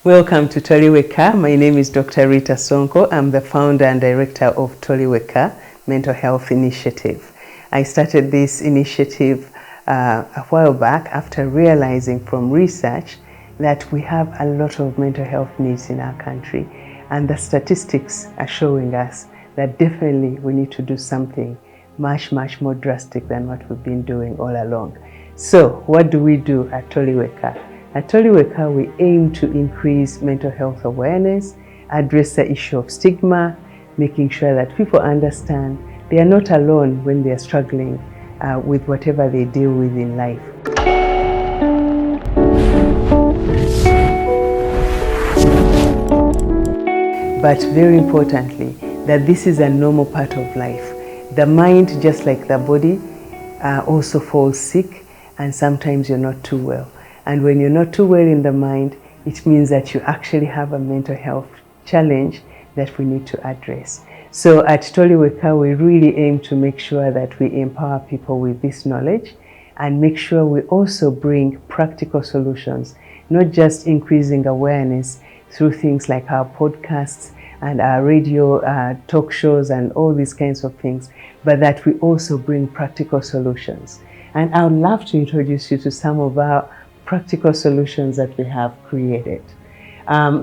Welcome to Toli Wekka. My name is Dr. Rita Sonko. I'm the founder and director of Toli Wekka Mental Health Initiative. I started this initiative a while back after realizing from research that we have a lot of mental health needs in our country, and the statistics are showing us that definitely we need to do something much more drastic than what we've been doing all along. So what do we do at Toli Wekka? At Toli Wekka, we aim to increase mental health awareness, address the issue of stigma, making sure that people understand they are not alone when they are struggling with whatever they deal with in life. But very importantly, that this is a normal part of life. The mind, just like the body, also falls sick, and sometimes you're not too well. And when you're not too well in the mind, it means that you actually have a mental health challenge that we need to address. So at Toli Wekka, we really aim to make sure that we empower people with this knowledge and make sure we also bring practical solutions, not just increasing awareness through things like our podcasts and our radio talk shows and all these kinds of things, but that we also bring practical solutions. And I would love to introduce you to some of our practical solutions that we have created.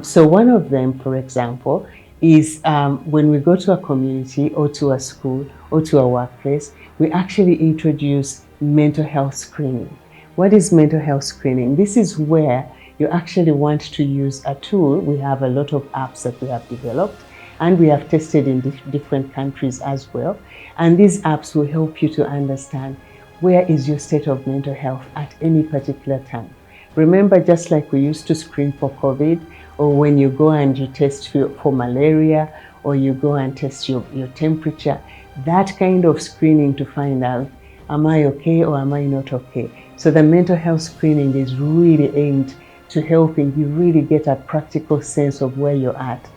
So one of them, for example, is when we go to a community or to a school or to a workplace, we actually introduce mental health screening. What is mental health screening? This is where you actually want to use a tool. We have a lot of apps that we have developed and we have tested in different countries as well. And these apps will help you to understand where is your state of mental health at any particular time. Remember, just like we used to screen for COVID, or when you go and you test for malaria, or you go and test your temperature, that kind of screening to find out, am I okay or am I not okay? So the mental health screening is really aimed to helping you really get a practical sense of where you're at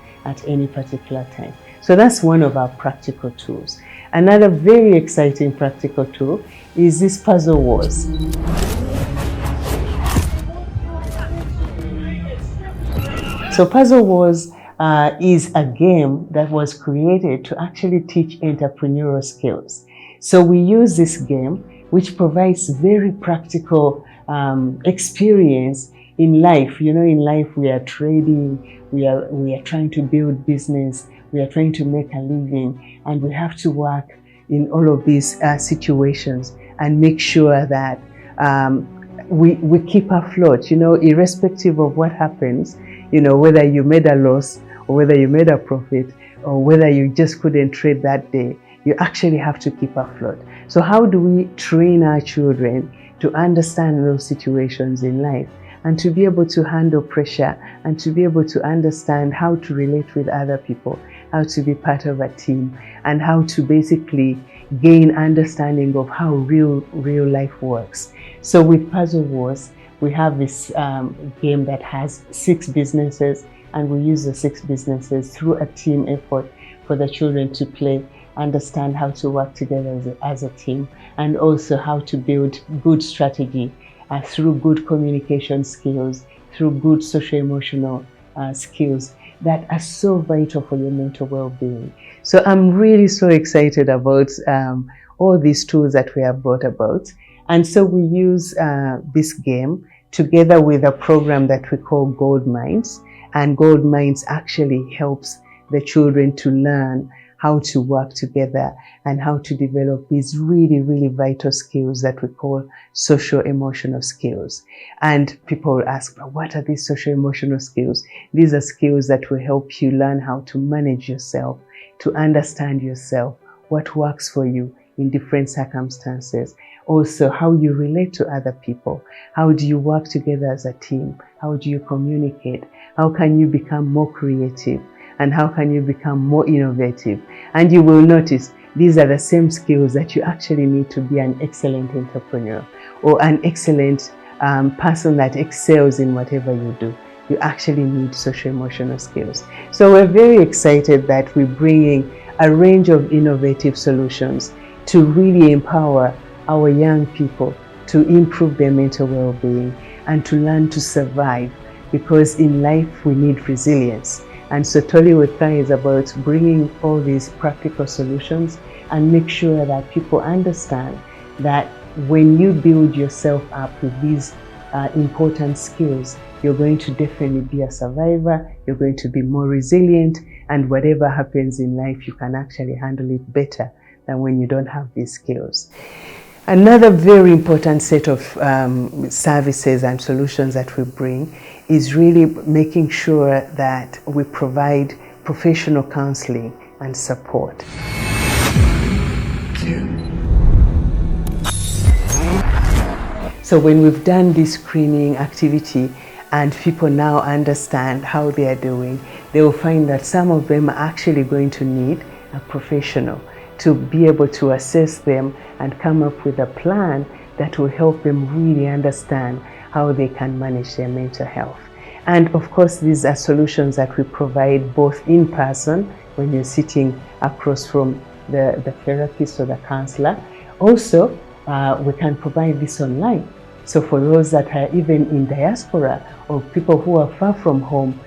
any particular time. So that's one of our practical tools. Another very exciting practical tool is this puzzle wars. So puzzle wars is a game that was created to actually teach entrepreneurial skills. So we use this game, which provides very practical experience in life. You know, in life we are trading, we are trying to build business, we are trying to make a living, and we have to work in all of these situations and make sure that we keep afloat, you know, irrespective of what happens, you know, whether you made a loss or whether you made a profit or whether you just couldn't trade that day, you actually have to keep afloat. So how do we train our children to understand those situations in life and to be able to handle pressure and to be able to understand how to relate with other people, how to be part of a team, and how to basically gain understanding of how real life works. So with Puzzle Wars, we have this game that has 6 businesses, and we use the 6 businesses through a team effort for the children to play, understand how to work together as a team, and also how to build good strategy through good communication skills, through good social-emotional skills that are so vital for your mental well-being. So I'm really so excited about all these tools that we have brought about. And so we use this game together with a program that we call Gold Minds. And Gold Minds actually helps the children to learn how to work together and how to develop these really vital skills that we call social-emotional skills. And people will ask, what are these social-emotional skills? These are skills that will help you learn how to manage yourself, to understand yourself, what works for you in different circumstances. Also, how you relate to other people. How do you work together as a team? How do you communicate? How can you become more creative? And how can you become more innovative? And you will notice these are the same skills that you actually need to be an excellent entrepreneur or an excellent person that excels in whatever you do. You actually need social-emotional skills. So we're very excited that we're bringing a range of innovative solutions to really empower our young people to improve their mental well-being and to learn to survive because in life we need resilience. And so Toli Wekka is about bringing all these practical solutions and make sure that people understand that when you build yourself up with these important skills, you're going to definitely be a survivor, you're going to be more resilient, and whatever happens in life, you can actually handle it better than when you don't have these skills. Another very important set of services and solutions that we bring is really making sure that we provide professional counseling and support. So when we've done this screening activity and people now understand how they are doing, they will find that some of them are actually going to need a professional to be able to assess them and come up with a plan that will help them really understand how they can manage their mental health. And of course, these are solutions that we provide both in person when you're sitting across from the therapist or the counselor. Also, we can provide this online. So for those that are even in diaspora or people who are far from home,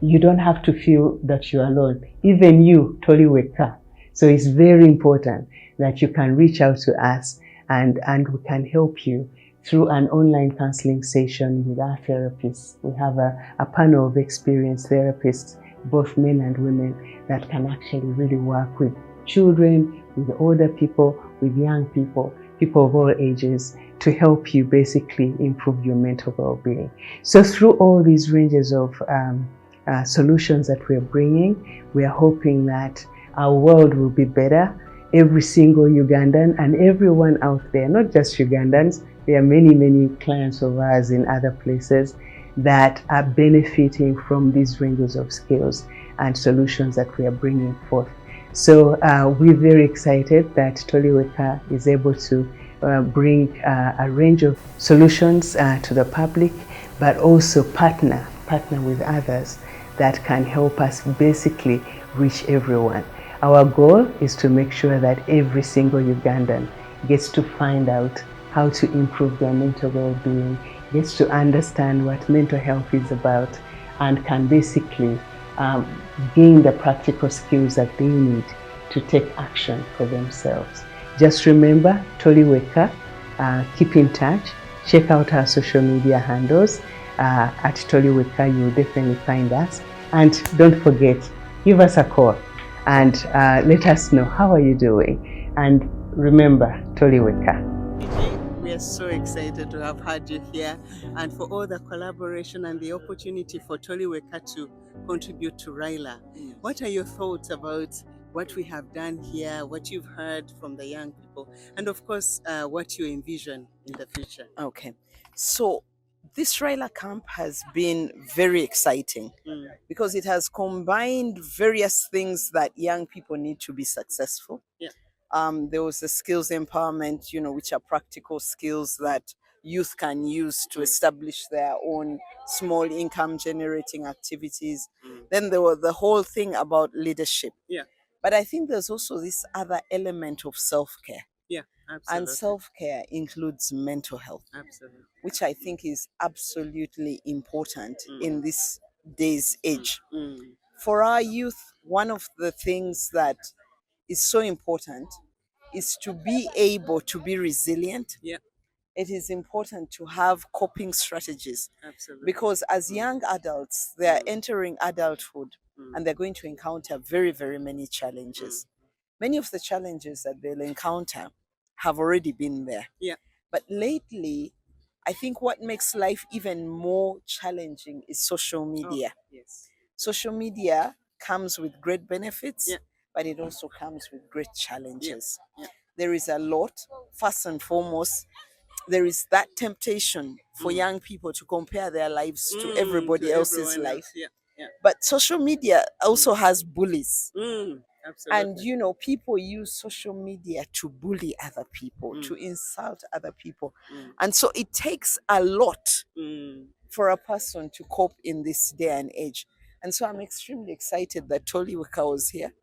you don't have to feel that you're alone. Even you, Toli Wekka. So it's very important that you can reach out to us and we can help you through an online counseling session with our therapists. We have a panel of experienced therapists, both men and women, that can actually really work with children, with older people, with young people, people of all ages, to help you basically improve your mental well-being. So through all these ranges of solutions that we're bringing, we are hoping that our world will be better. Every single Ugandan and everyone out there, not just Ugandans, there are many, many clients of ours in other places that are benefiting from these ranges of skills and solutions that we are bringing forth. So we're very excited that Toli Wekka is able to bring a range of solutions to the public, but also partner with others that can help us basically reach everyone. Our goal is to make sure that every single Ugandan gets to find out how to improve their mental well-being, gets to understand what mental health is about, and can basically gain the practical skills that they need to take action for themselves. Just remember, Toli Wekka, keep in touch, check out our social media handles. At Toli Wekka, you'll definitely find us. And don't forget, give us a call and let us know how are you doing. And remember, Toli Wekka. We are so excited to have had you here and for all the collaboration and the opportunity for Toli Wekka to contribute to Raila. What are your thoughts about what we have done here, what you've heard from the young people, and of course, what you envision in the future? Okay, so this Raila camp has been very exciting because it has combined various things that young people need to be successful. Yeah. There was the skills empowerment, which are practical skills that youth can use to establish their own small income generating activities. Then there was the whole thing about leadership. Yeah. But I think there's also this other element of self-care. Yeah, absolutely. And self-care includes mental health. Absolutely. Which I think is absolutely important in this day's age. For our youth, one of the things that is so important is to be able to be resilient. Yeah. It is important to have coping strategies. Absolutely. Because as young adults, they are entering adulthood and they're going to encounter very, very many challenges. Many of the challenges that they'll encounter have already been there. Yeah. But lately, I think what makes life even more challenging is social media. Oh, yes. Social media comes with great benefits, Yeah. but it also comes with great challenges. Yeah. There is a lot. First and foremost, there is that temptation for young people to compare their lives to everybody else's life. Yeah. Yeah. But social media also has bullies. Absolutely. And people use social media to bully other people, to insult other people. And so it takes a lot for a person to cope in this day and age. And so I'm extremely excited that Toli Wekka was here,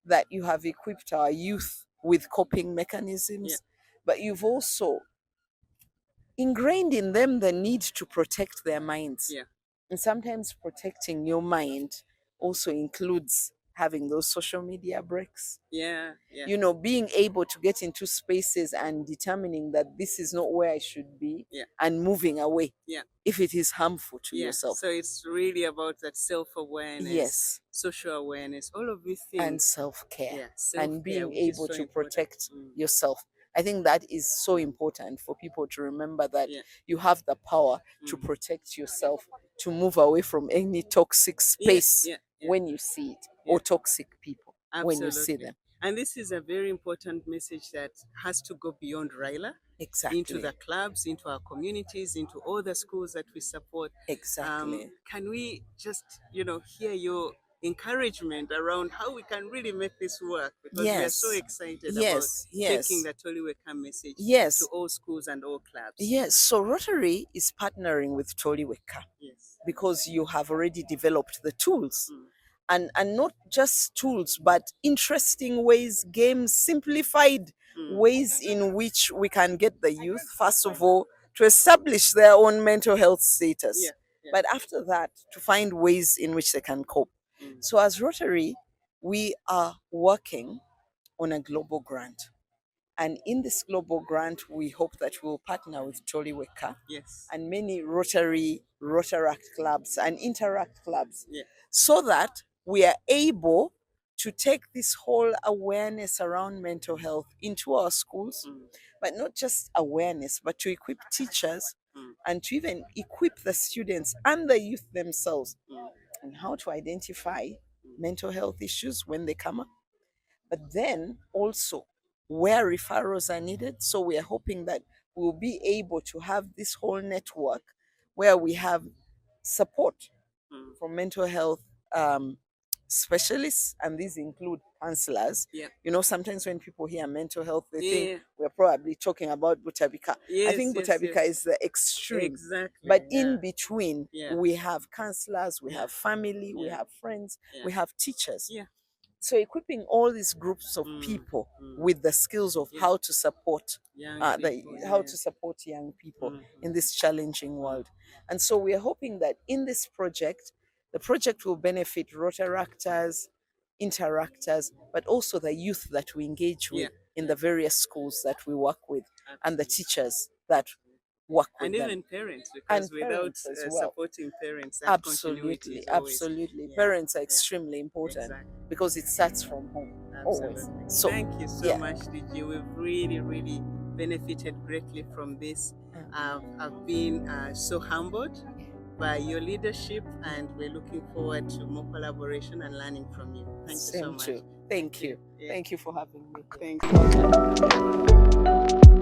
that you have equipped our youth with coping mechanisms, but you've also ingrained in them the need to protect their minds. Yeah. And sometimes protecting your mind also includes having those social media breaks. Yeah, yeah. You know, being able to get into spaces and determining that this is not where I should be, Yeah. and moving away, Yeah. if it is harmful to Yeah. yourself. So it's really about that self-awareness, Yes, social awareness, all of these things. and self-care, Yeah, and self-care, being which is able so to important. protect yourself. I think that is so important for people to remember, that Yeah. you have the power to protect yourself, to move away from any toxic space Yeah, yeah. when you see it, or toxic people when you see Absolutely. them. And this is a very important message that has to go beyond Raila, Exactly. into the clubs, into our communities, into all the schools that we support. Exactly. Can we just, hear your encouragement around how we can really make this work? Because we are so Yes. excited about Yes. taking Yes. the Toli Wekka message Yes. to all schools and all clubs. Yes. So Rotary is partnering with Toli Wekka Yes. because you have already developed the tools. And not just tools, but interesting ways, games, simplified ways in which we can get the youth, first of all, to establish their own mental health status. Yeah, yeah. But after that, to find ways in which they can cope. So as Rotary, we are working on a global grant. And in this global grant, we hope that we'll partner with Toli Wekka, Yes. and many Rotaract clubs and Interact clubs, Yeah. so that we are able to take this whole awareness around mental health into our schools, but not just awareness, but to equip teachers and to even equip the students and the youth themselves on how to identify mental health issues when they come up, but then also where referrals are needed. So we are hoping that we'll be able to have this whole network where we have support from mental health specialists, and these include counselors. Yeah. You know, sometimes when people hear mental health, they Yeah. think we're probably talking about Butabika. Yes, I think yes, Butabika yes. is the extreme. Exactly. But yeah. in between, Yeah. we have counselors, we Yeah. have family, we Yeah. have friends, Yeah. we have teachers. Yeah. So equipping all these groups of people with the skills of how to support Young people, how yes. to support young people in this challenging world. And so we are hoping that in this project, the project will benefit Rotaractors, Interactors, but also the youth that we engage with in the various schools that we work with, and the teachers that work with and them. even parents, because And without parents as well. supporting parents, that continuity Absolutely, is always, absolutely. yeah, Parents are yeah, extremely important exactly. because it starts from home. Always. Absolutely. So Thank you so yeah. much, DG. We've really, really benefited greatly from this. I've been so humbled by your leadership, and we're looking forward to more collaboration and learning from you. Thank you so Same much. too. Thank you. Yeah. Thank you for having me. Thank you.